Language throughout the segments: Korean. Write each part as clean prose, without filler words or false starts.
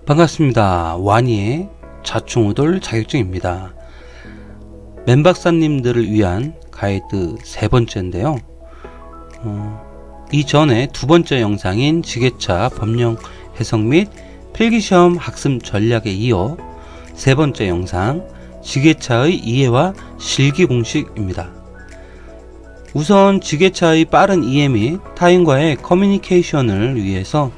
반갑습니다. 와니의 자충우돌 자격증입니다. 맨박사님들을 위한 가이드 세 번째인데요. 이전에 두 번째 영상인 지게차 법령 해석 및 필기시험 학습 전략에 이어 세 번째 영상 지게차의 이해와 실기 공식입니다. 우선 지게차의 빠른 이해 및 타인과의 커뮤니케이션을 위해서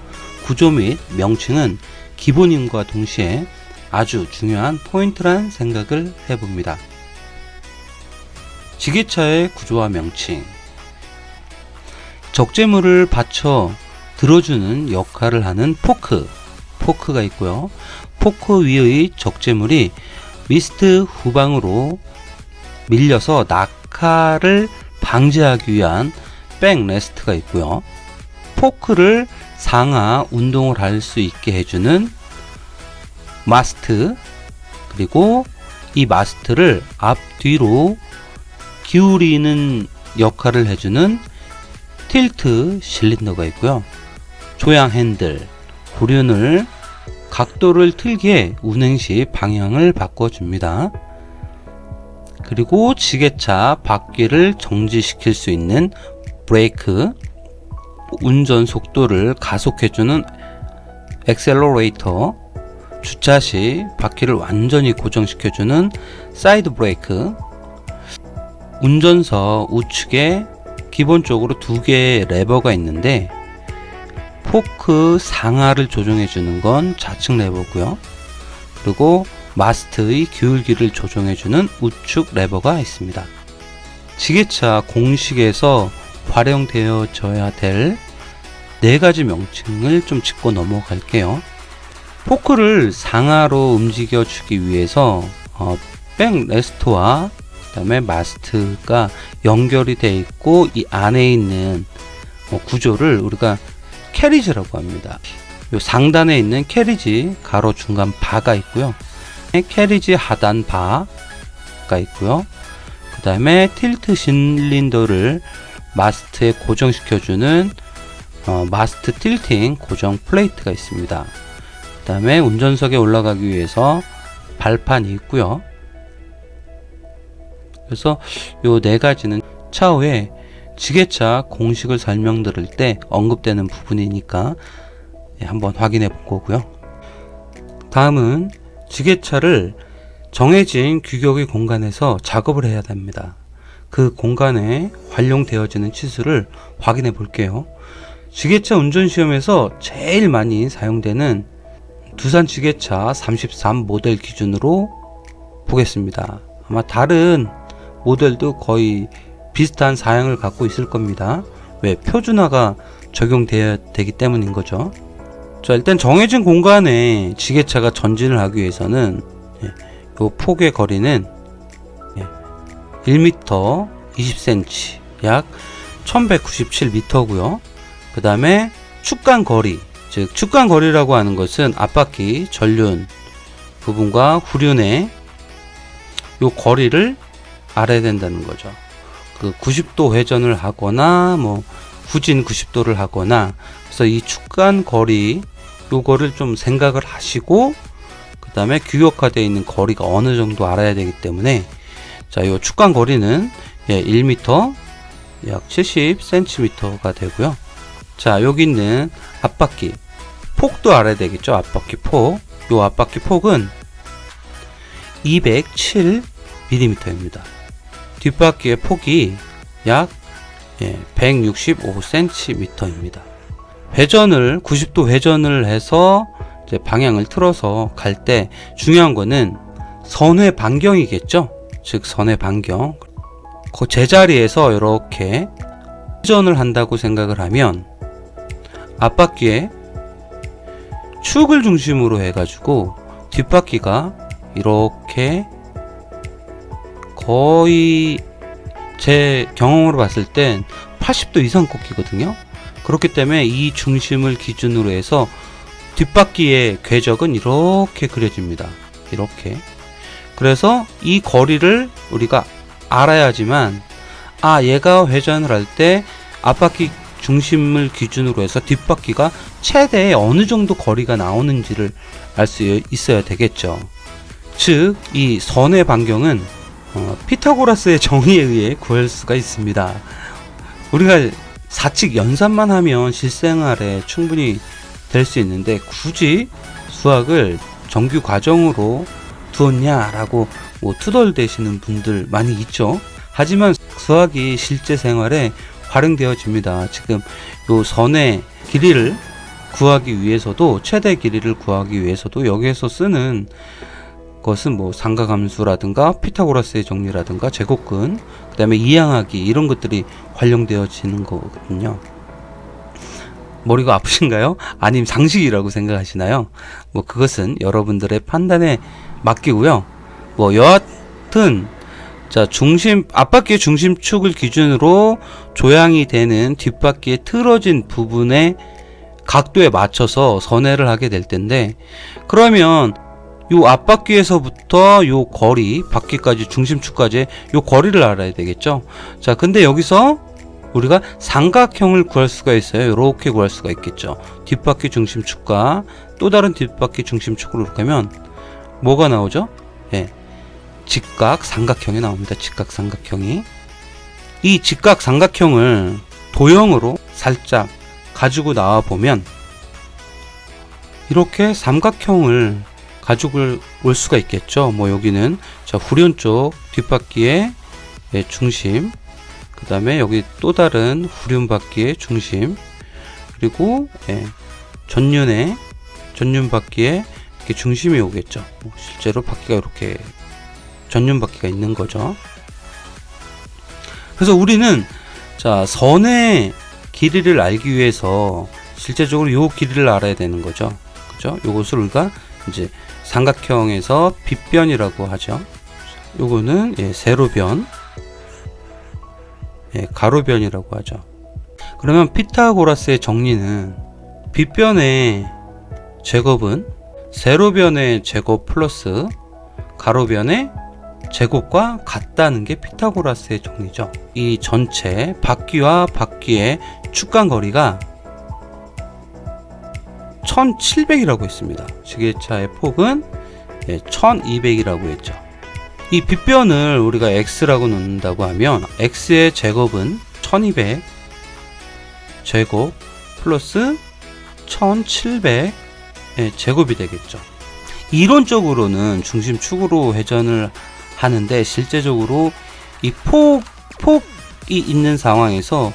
구조 및 명칭은 기본임과 동시에 아주 중요한 포인트란 생각을 해봅니다. 지게차의 구조와 명칭. 적재물을 받쳐 들어주는 역할을 하는 포크가 있고요. 포크 위의 적재물이 미스트 후방으로 밀려서 낙하를 방지하기 위한 백레스트가 있고요. 포크를 상하 운동을 할 수 있게 해주는 마스트, 그리고 이 마스트를 앞뒤로 기울이는 역할을 해주는 틸트 실린더가 있고요. 조향 핸들, 후륜을 각도를 틀기에 운행 시 방향을 바꿔줍니다. 그리고 지게차 바퀴를 정지시킬 수 있는 브레이크, 운전 속도를 가속해주는 엑셀러레이터, 주차 시 바퀴를 완전히 고정시켜주는 사이드 브레이크, 운전석 우측에 기본적으로 두 개의 레버가 있는데 포크 상하를 조정해주는 건 좌측 레버고요. 그리고 마스트의 기울기를 조정해주는 우측 레버가 있습니다. 지게차 공식에서 활용되어져야 될 네 가지 명칭을 좀 짚고 넘어갈게요. 포크를 상하로 움직여 주기 위해서 백레스트와 그 다음에 마스트가 연결이 되어 있고 이 안에 있는 구조를 우리가 캐리지라고 합니다. 요 상단에 있는 캐리지 가로 중간 바가 있고요. 캐리지 하단 바가 있고요. 그 다음에 틸트 실린더를 마스트에 고정시켜주는 마스트 틸팅 고정 플레이트가 있습니다. 그 다음에 운전석에 올라가기 위해서 발판이 있고요. 그래서 요 네 가지는 차후에 지게차 공식을 설명드릴 때 언급되는 부분이니까 한번 확인해 볼 거고요. 다음은 지게차를 정해진 규격의 공간에서 작업을 해야 됩니다. 그 공간에 활용되어지는 치수를 확인해 볼게요. 지게차 운전시험에서 제일 많이 사용되는 두산 지게차 33 모델 기준으로 보겠습니다. 아마 다른 모델도 거의 비슷한 사양을 갖고 있을 겁니다. 왜? 표준화가 적용되어야 되기 때문인 거죠. 자, 일단 정해진 공간에 지게차가 전진을 하기 위해서는 이 폭의 거리는 1m 20cm, 약 1197m고요. 그 다음에 축간 거리, 즉 축간 거리라고 하는 것은 앞바퀴 전륜 부분과 후륜의 요 거리를 알아야 된다는 거죠. 그 90도 회전을 하거나 후진 90도를 하거나, 그래서 이 축간 거리 요거를 좀 생각을 하시고 그 다음에 규격화되어 있는 거리가 어느 정도 알아야 되기 때문에, 자, 요 축간 거리는 1m 약 70cm가 되고요. 자, 여기 있는 앞바퀴 폭도 알아야 되겠죠. 앞바퀴 폭. 요 앞바퀴 폭은 207mm입니다. 뒷바퀴의 폭이 약 165cm입니다. 회전을 90도 회전을 해서 이제 방향을 틀어서 갈 때 중요한 거는 선회 반경이겠죠. 즉 선회 반경. 그 제자리에서 이렇게 회전을 한다고 생각을 하면 앞바퀴에 축을 중심으로 해가지고 뒷바퀴가 이렇게 거의 제 경험으로 봤을 땐 80도 이상 꺾이거든요. 그렇기 때문에 이 중심을 기준으로 해서 뒷바퀴의 궤적은 이렇게 그려집니다. 이렇게. 그래서 이 거리를 우리가 알아야지만 얘가 회전을 할 때 앞바퀴 중심을 기준으로 해서 뒷바퀴가 최대 어느 정도 거리가 나오는지를 알 수 있어야 되겠죠. 즉, 이 선의 반경은 피타고라스의 정의에 의해 구할 수가 있습니다. 우리가 사칙 연산만 하면 실생활에 충분히 될 수 있는데 굳이 수학을 정규 과정으로 두었냐라고 투덜대시는 분들 많이 있죠. 하지만 수학이 실제 생활에 활용되어집니다. 지금 요 선의 길이를 구하기 위해서도, 최대 길이를 구하기 위해서도 여기에서 쓰는 것은 삼각함수라든가 피타고라스의 정리라든가 제곱근, 그 다음에 이항하기, 이런 것들이 활용되어지는 거거든요. 머리가 아프신가요? 아니면 상식이라고 생각하시나요? 그것은 여러분들의 판단에 맡기고요. 여하튼 자, 앞바퀴의 중심축을 기준으로 조향이 되는 뒷바퀴의 틀어진 부분의 각도에 맞춰서 선회를 하게 될 텐데, 그러면 요 앞바퀴에서부터 요 거리, 바퀴까지, 중심축까지 요 거리를 알아야 되겠죠. 자, 근데 여기서 우리가 삼각형을 구할 수가 있어요. 이렇게 구할 수가 있겠죠. 뒷바퀴 중심축과 또 다른 뒷바퀴 중심축을 이렇게 하면 뭐가 나오죠? 예, 직각 삼각형이 나옵니다. 직각 삼각형이. 이 직각 삼각형을 도형으로 살짝 가지고 나와 보면 이렇게 삼각형을 가지고 올 수가 있겠죠. 여기는 자, 후륜 쪽 뒷바퀴의 중심, 그 다음에 여기 또 다른 후륜 바퀴의 중심, 그리고 전륜 바퀴의 이렇게 중심이 오겠죠. 실제로 바퀴가 이렇게 전륜 바퀴가 있는 거죠. 그래서 우리는 자, 선의 길이를 알기 위해서 실제적으로 요 길이를 알아야 되는 거죠. 그죠? 요것을 우리가 이제 삼각형에서 빗변이라고 하죠. 요거는 세로변, 가로변이라고 하죠. 그러면 피타고라스의 정리는 빗변의 제곱은 세로변의 제곱 플러스 가로변의 제곱과 같다는 게 피타고라스의 정리죠. 이 전체 바퀴와 바퀴의 축간 거리가 1700이라고 했습니다. 지게차의 폭은 1200이라고 했죠. 이 빗변을 우리가 x라고 놓는다고 하면 x의 제곱은 1200 제곱 플러스 1700 제곱이 되겠죠. 이론적으로는 중심축으로 회전을 하는데 실제적으로 이 폭이 있는 상황에서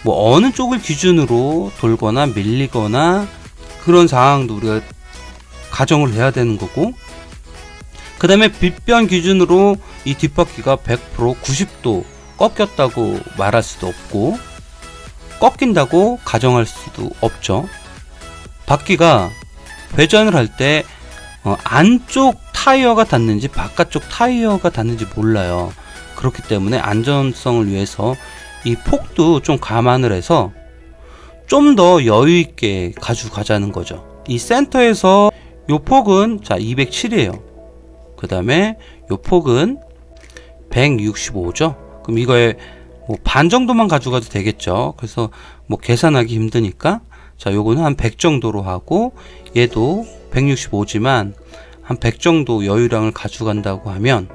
어느 쪽을 기준으로 돌거나 밀리거나 그런 상황도 우리가 가정을 해야 되는 거고, 그 다음에 빗변 기준으로 이 뒷바퀴가 100% 90도 꺾였다고 말할 수도 없고 꺾인다고 가정할 수도 없죠. 바퀴가 회전을 할 때 안쪽 타이어가 닿는지 바깥쪽 타이어가 닿는지 몰라요. 그렇기 때문에 안전성을 위해서 이 폭도 좀 감안을 해서 좀 더 여유있게 가져가자는 거죠. 이 센터에서 요 폭은 자 207이에요. 그 다음에 요 폭은 165죠. 그럼 이거에 반 정도만 가져가도 되겠죠. 그래서 계산하기 힘드니까 자 요거는 한 100 정도로 하고, 얘도 165지만 한 100 정도 여유량을 가져간다고 하면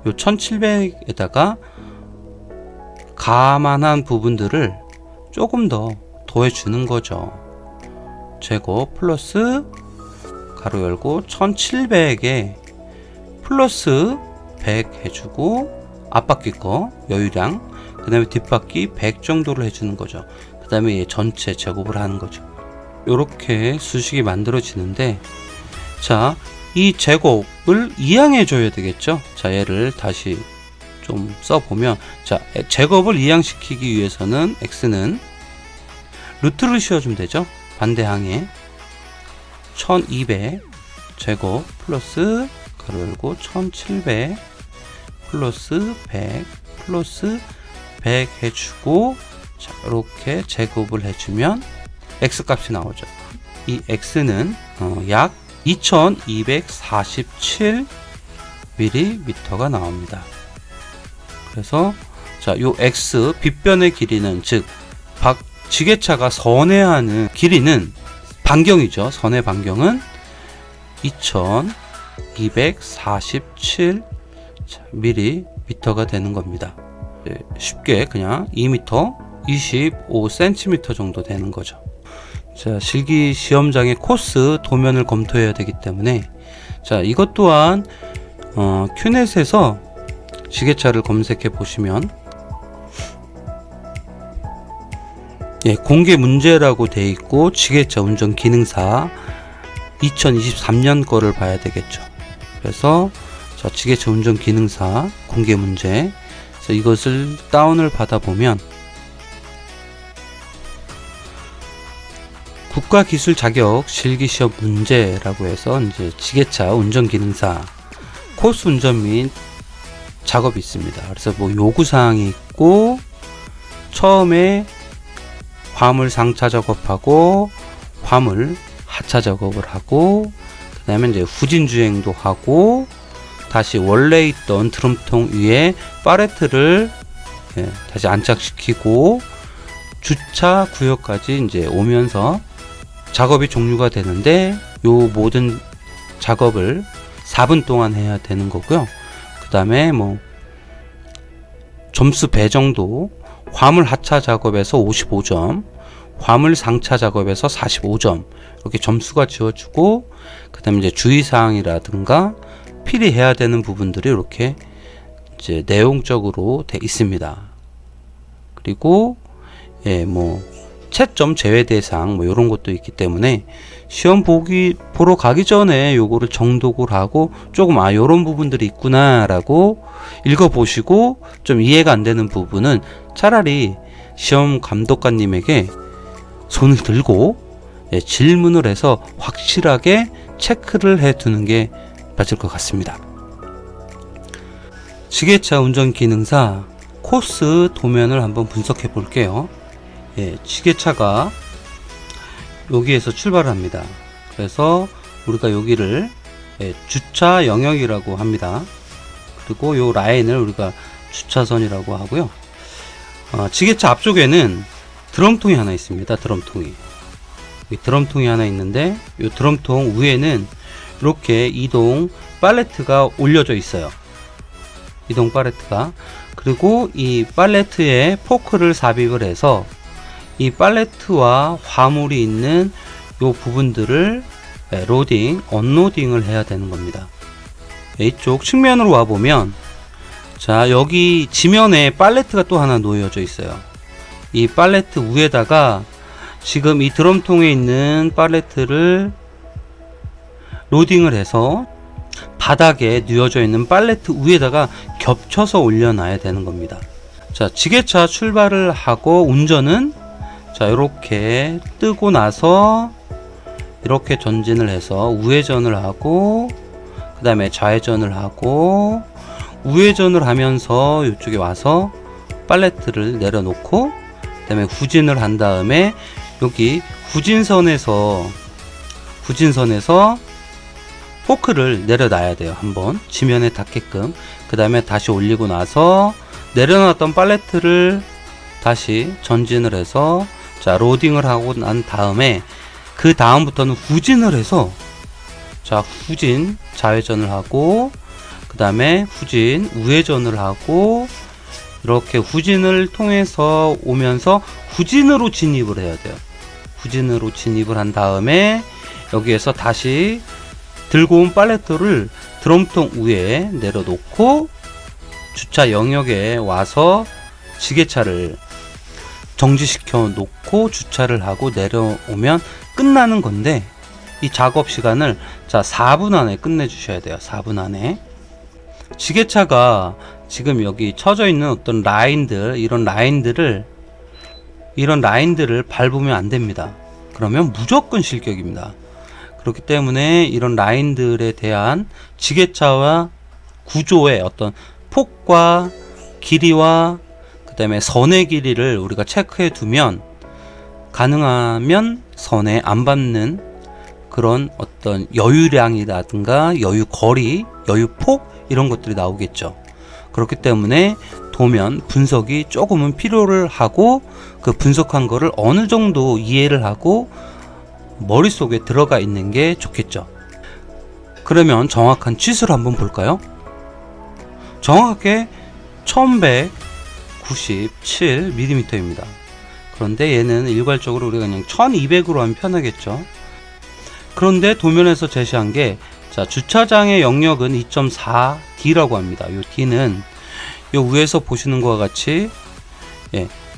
요 1700에다가 감안한 부분들을 조금 더 더해주는 거죠. 제곱 플러스 가로 열고 1700에 플러스 100 해주고 앞바퀴 거 여유량, 그 다음에 뒷바퀴 100 정도를 해주는 거죠. 그 다음에 얘 전체 제곱을 하는 거죠. 요렇게 수식이 만들어지는데, 자, 이 제곱을 이항해 줘야 되겠죠. 자, 얘를 다시 좀 써보면, 자, 제곱을 이항시키기 위해서는 x는 루트를 씌워주면 되죠. 반대항에 1200 제곱 플러스 가로 열고 1700 플러스 100 플러스 100 해주고, 자, 이렇게 제곱을 해주면 x 값이 나오죠. 이 x는 약 2247mm가 나옵니다. 그래서 자, 요 x 빗변의 길이는 즉 지게차가 선회하는 길이는 반경이죠. 선회 반경은 2247mm가 되는 겁니다. 쉽게 그냥 2m 25cm 정도 되는 거죠. 자, 실기 시험장의 코스 도면을 검토해야 되기 때문에, 자, 이것 또한 큐넷에서 지게차를 검색해 보시면 공개 문제라고 되어 있고, 지게차 운전 기능사 2023년 거를 봐야 되겠죠. 그래서 자, 지게차 운전 기능사 공개 문제, 그래서 이것을 다운을 받아 보면 국가기술 자격 실기시험 문제라고 해서 이제 지게차 운전기능사 코스 운전 및 작업이 있습니다. 그래서 뭐 요구사항이 있고, 처음에 화물 상차 작업하고 화물 하차 작업을 하고, 그 다음에 이제 후진 주행도 하고, 다시 원래 있던 드럼통 위에 팔레트를 다시 안착시키고, 주차 구역까지 이제 오면서 작업이 종료가 되는데, 요 모든 작업을 4분 동안 해야 되는 거고요. 그 다음에 뭐 점수 배정도 화물 하차 작업에서 55점, 화물 상차 작업에서 45점 이렇게 점수가 지어주고, 그 다음에 이제 주의사항이라든가 필히 해야 되는 부분들이 이렇게 이제 내용적으로 돼 있습니다. 그리고 뭐 채점 제외 대상 뭐 이런 것도 있기 때문에 시험 보러 가기 전에 요거를 정독을 하고 조금 요런 부분들이 있구나 라고 읽어보시고, 좀 이해가 안 되는 부분은 차라리 시험 감독관님에게 손을 들고 질문을 해서 확실하게 체크를 해 두는 게 맞을 것 같습니다. 지게차 운전 기능사 코스 도면을 한번 분석해 볼게요. 지게차가 여기에서 출발합니다. 그래서 우리가 여기를 주차 영역이라고 합니다. 그리고 요 라인을 우리가 주차선이라고 하고요. 지게차 앞쪽에는 드럼통이 하나 있습니다. 드럼통이 하나 있는데, 요 드럼통 위에는 이렇게 이동 팔레트가 올려져 있어요. 이동 팔레트가. 그리고 이 팔레트에 포크를 삽입을 해서 이 팔레트와 화물이 있는 요 부분들을 로딩, 언로딩을 해야 되는 겁니다. 이쪽 측면으로 와 보면, 자, 여기 지면에 팔레트가 또 하나 놓여져 있어요. 이 팔레트 위에다가 지금 이 드럼통에 있는 팔레트를 로딩을 해서 바닥에 놓여져 있는 팔레트 위에다가 겹쳐서 올려놔야 되는 겁니다. 자, 지게차 출발을 하고 운전은 자, 이렇게 뜨고 나서 이렇게 전진을 해서 우회전을 하고, 그 다음에 좌회전을 하고, 우회전을 하면서 이쪽에 와서 팔레트를 내려놓고, 그 다음에 후진을 한 다음에 여기 후진선에서 포크를 내려놔야 돼요. 한번 지면에 닿게끔. 그 다음에 다시 올리고 나서 내려놨던 팔레트를 다시 전진을 해서 자, 로딩을 하고 난 다음에 그 다음부터는 후진을 해서, 자, 후진 좌회전을 하고, 그 다음에 후진 우회전을 하고, 이렇게 후진을 통해서 오면서 후진으로 진입을 해야 돼요. 후진으로 진입을 한 다음에 여기에서 다시 들고 온 팔레트를 드럼통 위에 내려놓고 주차 영역에 와서 지게차를 정지시켜 놓고 주차를 하고 내려오면 끝나는 건데, 이 작업 시간을 자 4분 안에 끝내 주셔야 돼요. 4분 안에. 지게차가 지금 여기 쳐져 있는 어떤 라인들, 이런 라인들을 밟으면 안 됩니다. 그러면 무조건 실격입니다. 그렇기 때문에 이런 라인들에 대한 지게차와 구조의 어떤 폭과 길이와 그 다음에 선의 길이를 우리가 체크해 두면 가능하면 선에 안 받는 그런 어떤 여유량이라든가 여유 거리, 여유 폭 이런 것들이 나오겠죠. 그렇기 때문에 보면 분석이 조금은 필요를 하고 그 분석한 거를 어느 정도 이해를 하고 머릿속에 들어가 있는 게 좋겠죠. 그러면 정확한 치수를 한번 볼까요? 정확하게 1197mm입니다. 그런데 얘는 일괄적으로 우리가 그냥 1200으로 하면 편하겠죠. 그런데 도면에서 제시한 게, 자, 주차장의 영역은 2.4D라고 합니다. 요 D는 요 위에서 보시는 것과 같이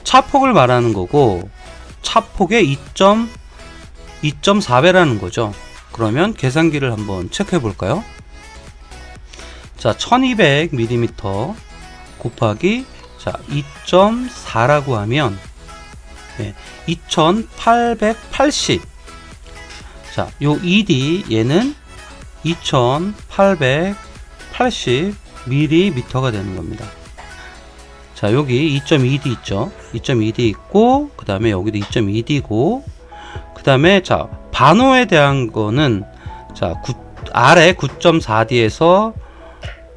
차폭을 말하는 거고, 차폭의 2.4배라는 거죠. 그러면 계산기를 한번 체크해 볼까요? 자, 1200mm 곱하기 2.4라고 하면 2880. 자, 요 ED 얘는 2880mm가 되는 겁니다. 자, 여기 2.2D 있죠. 2.2D 있고, 그 다음에 여기도 2.2D고, 그 다음에 자, 반호에 대한 거는 자, 아래 9.4D에서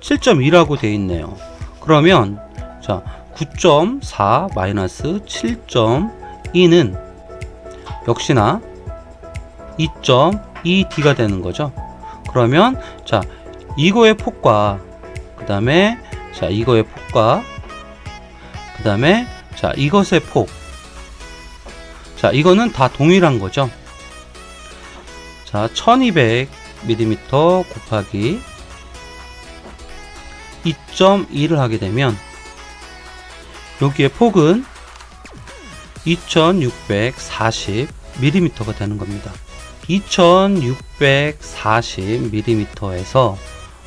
7.2라고 되어 있네요. 그러면 자, 9.4 마이너스 7.2는 역시나 2.2D가 되는 거죠. 그러면 자, 이거의 폭과 그 다음에 자, 이거의 폭과 그 다음에 자, 이것의 폭, 자, 이거는 다 동일한 거죠. 자, 1200mm 곱하기 2.2를 하게 되면 여기에 폭은 2640mm가 되는 겁니다. 2640mm에서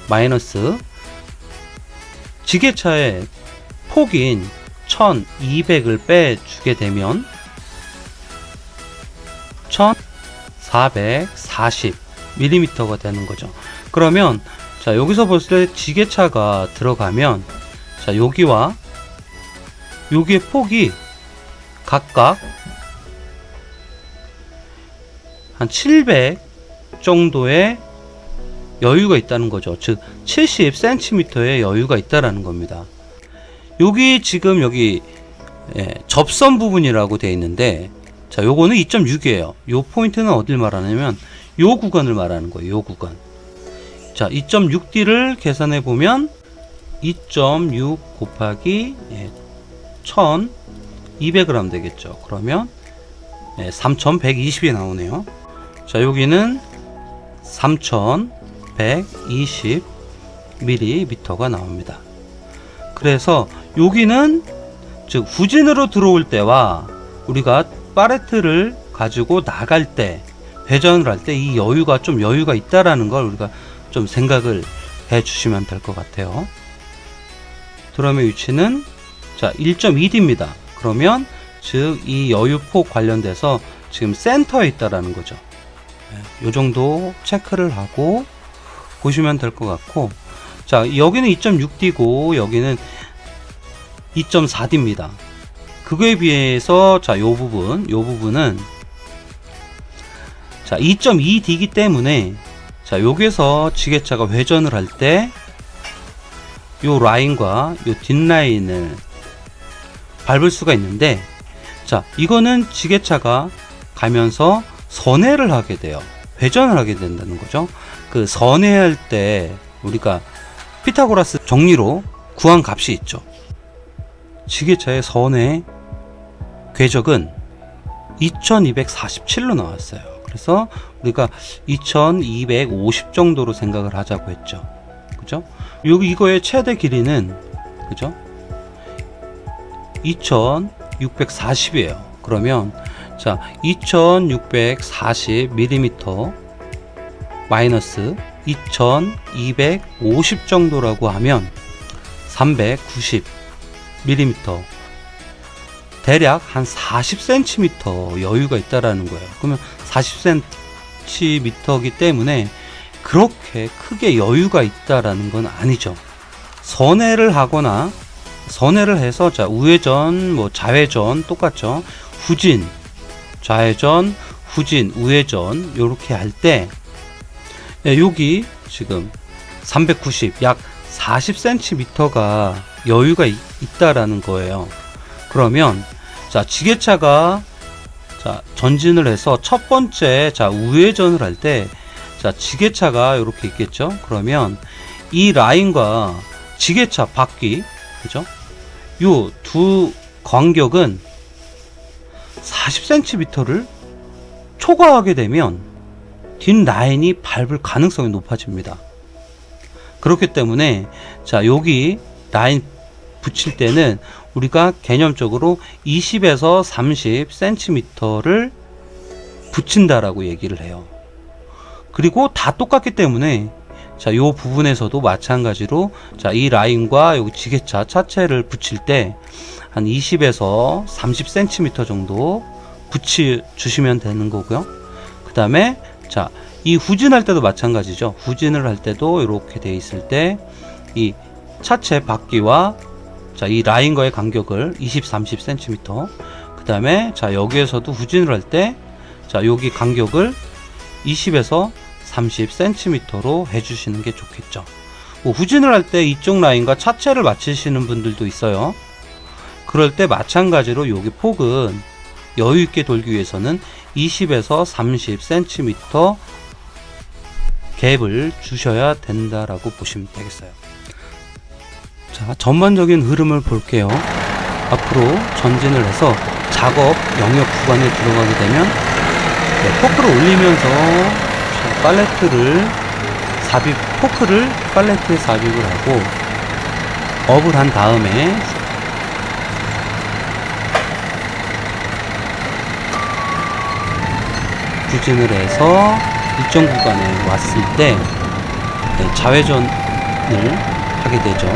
마이너스 지게차의 폭인 1200을 빼주게 되면 1440mm가 되는 거죠. 그러면 자, 여기서 봤을 때 지게차가 들어가면 자, 여기와 여기의 폭이 각각 한 700 정도의 여유가 있다는 거죠. 즉 70cm의 여유가 있다라는 겁니다. 여기 지금 여기 접선 부분이라고 되어 있는데, 자, 요거는 2.6이에요. 요 포인트는 어딜 말하냐면 요 구간을 말하는 거예요. 요 구간. 자, 2.6D를 계산해 보면 2.6 곱하기 1200g 하면 되겠죠. 그러면 3120이 나오네요. 자, 여기는 3120mm가 나옵니다. 그래서 여기는 즉 후진으로 들어올 때와 우리가 팔레트를 가지고 나갈 때, 회전을 할 때 이 여유가 좀 여유가 있다라는 걸 우리가 좀 생각을 해 주시면 될 것 같아요. 드럼의 위치는 자, 1.2D입니다. 그러면 즉 이 여유폭 관련돼서 지금 센터에 있다라는 거죠. 요 정도 체크를 하고 보시면 될 것 같고, 자, 여기는 2.6D고 여기는 2.4D입니다. 그거에 비해서 자, 요 부분은 자, 2.2D이기 때문에 자, 여기서 지게차가 회전을 할 때 요 라인과 요 뒷라인을 밟을 수가 있는데, 자, 이거는 지게차가 가면서 선회를 하게 돼요. 회전을 하게 된다는 거죠. 그 선회할 때 우리가 피타고라스 정리로 구한 값이 있죠. 지게차의 선회 궤적은 2247로 나왔어요. 그래서 우리가 2250 정도로 생각을 하자고 했죠. 그죠? 여기 이거의 최대 길이는 그죠? 2640이에요. 그러면 자, 2640mm 마이너스 2250 정도라고 하면 390mm, 대략 한 40cm 여유가 있다라는 거예요. 그러면 40cm이기 때문에 그렇게 크게 여유가 있다라는 건 아니죠. 선회를 하거나 선회를 해서 자, 우회전, 뭐 좌회전 똑같죠. 후진, 좌회전, 후진, 우회전 요렇게 할 때 여기 지금 390, 약 40cm가 여유가 있다라는 거예요. 그러면 자, 지게차가 자, 전진을 해서 첫 번째 자, 우회전을 할 때 자, 지게차가 이렇게 있겠죠. 그러면 이 라인과 지게차 바퀴, 그죠? 요 두 간격은 40cm를 초과하게 되면 뒷 라인이 밟을 가능성이 높아집니다. 그렇기 때문에 자, 여기 라인 붙일 때는 우리가 개념적으로 20에서 30cm를 붙인다라고 얘기를 해요. 그리고 다 똑같기 때문에 자, 요 부분에서도 마찬가지로 자, 이 라인과 여기 지게차 차체를 붙일 때 한 20에서 30cm 정도 붙여 주시면 되는 거고요. 그 다음에 자, 이 후진할 때도 마찬가지죠. 후진을 할 때도 이렇게 돼 있을 때 이 차체 바퀴와 자, 이 라인과의 간격을 20, 30cm. 그 다음에 자, 여기에서도 후진을 할 때 자, 여기 간격을 20에서 30cm로 해주시는 게 좋겠죠. 뭐 후진을 할 때 이쪽 라인과 차체를 맞추시는 분들도 있어요. 그럴 때 마찬가지로 여기 폭은 여유 있게 돌기 위해서는 20에서 30cm 갭을 주셔야 된다라고 보시면 되겠어요. 자, 전반적인 흐름을 볼게요. 앞으로 전진을 해서 작업 영역 구간에 들어가게 되면 포크를 올리면서 포크를 팔레트에 삽입을 하고 업을 한 다음에 후진을 해서 일정 구간에 왔을 때 좌회전을 하게 되죠.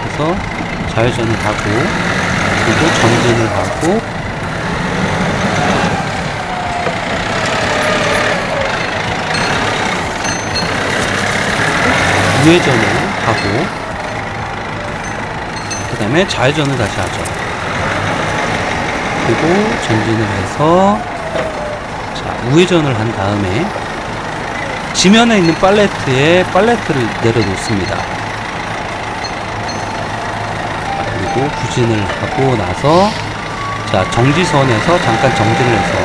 그래서 좌회전을 하고 그리고 전진을 하고 우회전을 하고 그 다음에 좌회전을 다시 하죠. 그리고 전진을 해서 자, 우회전을 한 다음에 지면에 있는 팔레트에 팔레트를 내려놓습니다. 그리고 후진을 하고 나서 자, 정지선에서 잠깐 정지를 해서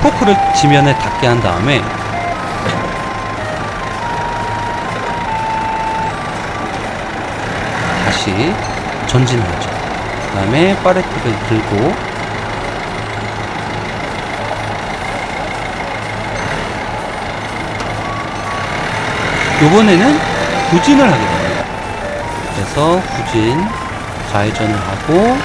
포크를 지면에 닿게 한 다음에 다시 전진하죠. 그 다음에 팔레트를 들고 요번에는 후진을 하게 됩니다. 그래서 후진 좌회전을 하고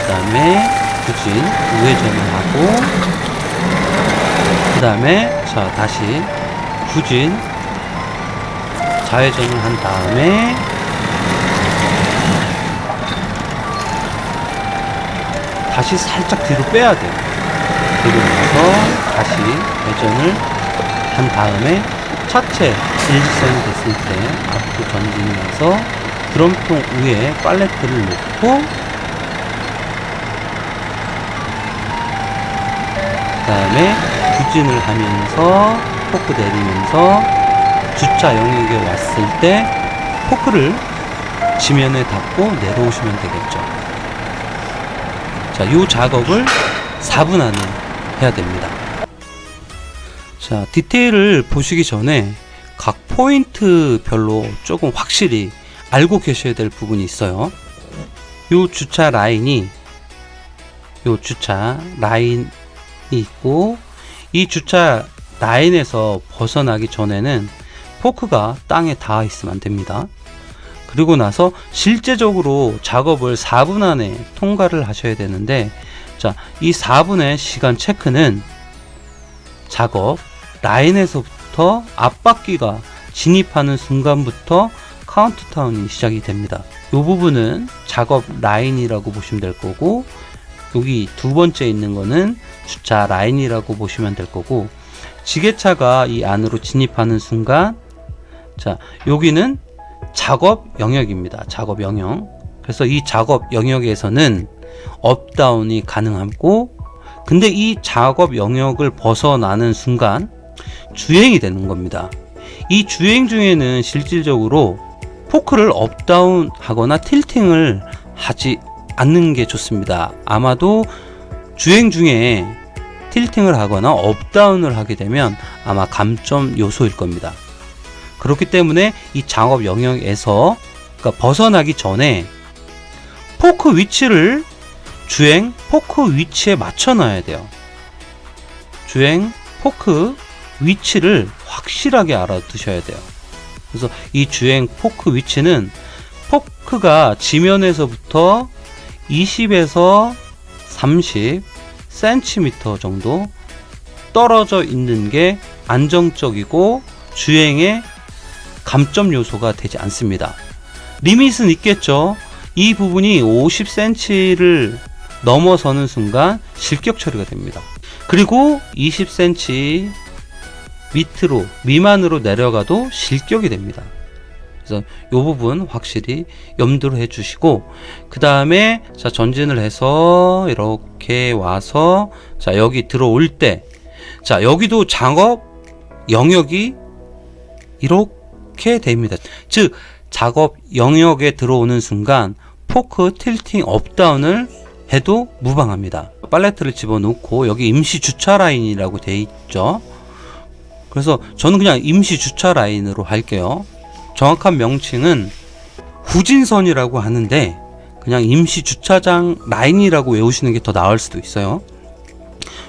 그 다음에 후진 우회전을 하고 그 다음에 자, 다시 후진 좌회전을 한 다음에 다시 살짝 뒤로 빼야 돼요. 뒤로 빼서 다시 회전을 한 다음에 차체 일직선이 됐을 때 앞으로 전진해서 드럼통 위에 팔레트를 놓고 그 다음에 후진을 하면서 포크 내리면서 주차 영역에 왔을 때 포크를 지면에 닿고 내려오시면 되겠죠. 자, 이 작업을 4분 안에 해야 됩니다. 자, 디테일을 보시기 전에 각 포인트별로 조금 확실히 알고 계셔야 될 부분이 있어요. 이 주차 라인이 있고 이 주차 라인에서 벗어나기 전에는 포크가 땅에 닿아 있으면 안 됩니다. 그리고 나서 실제적으로 작업을 4분 안에 통과를 하셔야 되는데 자, 이 4분의 시간 체크는 작업 라인에서부터 앞바퀴가 진입하는 순간부터 카운트다운이 시작이 됩니다. 이 부분은 작업 라인이라고 보시면 될 거고 여기 두 번째 있는 거는 주차 라인이라고 보시면 될 거고 지게차가 이 안으로 진입하는 순간 자, 여기는 작업 영역입니다. 작업 영역. 그래서 이 작업 영역에서는 업다운이 가능하고 근데 이 작업 영역을 벗어나는 순간 주행이 되는 겁니다. 이 주행 중에는 실질적으로 포크를 업다운 하거나 틸팅을 하지 않는 게 좋습니다. 아마도 주행 중에 틸팅을 하거나 업다운을 하게 되면 아마 감점 요소일 겁니다. 그렇기 때문에 이 작업 영역에서 그러니까 벗어나기 전에 포크 위치를 주행 포크 위치에 맞춰 놔야 돼요. 주행 포크 위치를 확실하게 알아두셔야 돼요. 그래서 이 주행 포크 위치는 포크가 지면에서부터 20에서 30cm 정도 떨어져 있는 게 안정적이고 주행의 감점 요소가 되지 않습니다. 리밋은 있겠죠. 이 부분이 50cm를 넘어서는 순간 실격 처리가 됩니다. 그리고 20cm 밑으로 미만으로 내려가도 실격이 됩니다. 그래서 이 부분 확실히 염두를 해 주시고, 그 다음에 자 전진을 해서 이렇게 와서 자 여기 들어올 때 자 여기도 작업 영역이 이렇게 됩니다. 즉 작업 영역에 들어오는 순간 포크 틸팅 업다운을 해도 무방합니다. 팔레트를 집어넣고 여기 임시 주차 라인이라고 되어 있죠. 그래서 저는 그냥 임시 주차 라인으로 할게요. 정확한 명칭은 후진선이라고 하는데 그냥 임시 주차장 라인이라고 외우시는 게 더 나을 수도 있어요.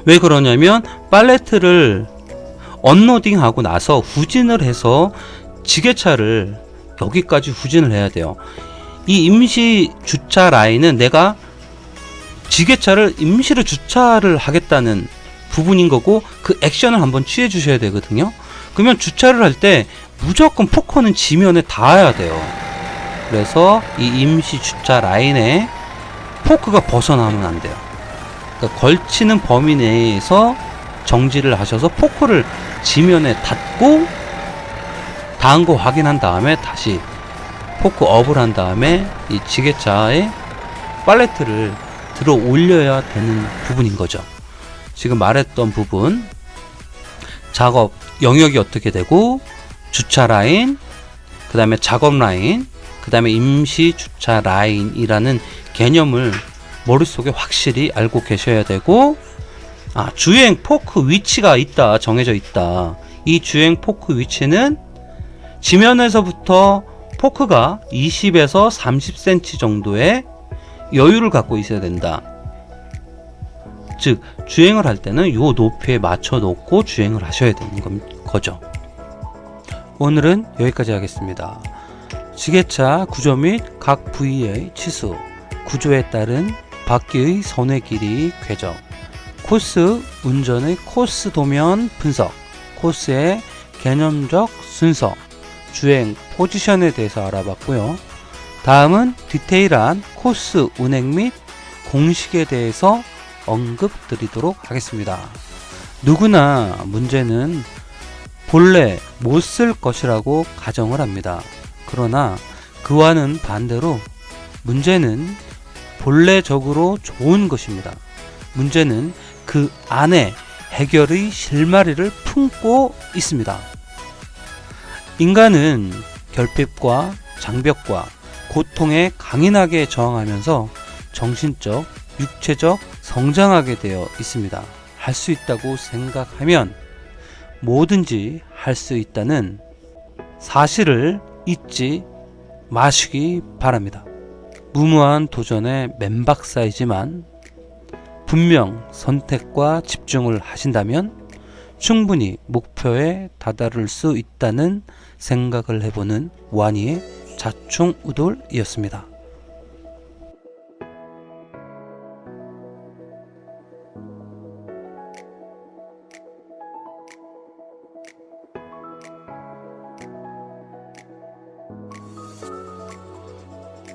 왜 그러냐면 팔레트를 언로딩 하고 나서 후진을 해서 지게차를 여기까지 후진을 해야 돼요. 이 임시 주차 라인은 내가 지게차를 임시로 주차를 하겠다는 부분인 거고, 그 액션을 한번 취해 주셔야 되거든요. 그러면 주차를 할 때 무조건 포커는 지면에 닿아야 돼요. 그래서 이 임시 주차 라인에 포크가 벗어나면 안 돼요. 그러니까 걸치는 범위 내에서 정지를 하셔서 포크를 지면에 닿고 닿은 거 확인한 다음에 다시 포크 업을 한 다음에 이 지게차에 팔레트를 들어 올려야 되는 부분인 거죠. 지금 말했던 부분, 작업 영역이 어떻게 되고, 주차 라인, 그 다음에 작업 라인, 그 다음에 임시 주차 라인이라는 개념을 머릿속에 확실히 알고 계셔야 되고, 주행 포크 위치가 있다, 정해져 있다. 이 주행 포크 위치는 지면에서부터 포크가 20에서 30cm 정도의 여유를 갖고 있어야 된다. 즉 주행을 할 때는 요 높이에 맞춰 놓고 주행을 하셔야 되는 거죠. 오늘은 여기까지 하겠습니다. 지게차 구조 및 각 부위의 치수, 구조에 따른 바퀴의 선회 길이 궤적, 코스 운전의 코스 도면 분석, 코스의 개념적 순서, 주행 포지션에 대해서 알아봤고요. 다음은 디테일한 코스 운행 및 공식에 대해서 언급 드리도록 하겠습니다. 누구나 문제는 본래 못 쓸 것이라고 가정을 합니다. 그러나 그와는 반대로 문제는 본래적으로 좋은 것입니다. 문제는 그 안에 해결의 실마리를 품고 있습니다. 인간은 결핍과 장벽과 고통에 강인하게 저항하면서 정신적, 육체적 성장하게 되어 있습니다. 할 수 있다고 생각하면 뭐든지 할 수 있다는 사실을 잊지 마시기 바랍니다. 무모한 도전의 맨박사이지만 분명 선택과 집중을 하신다면 충분히 목표에 다다를 수 있다는 생각을 해보는 와니의 자충우돌이었습니다.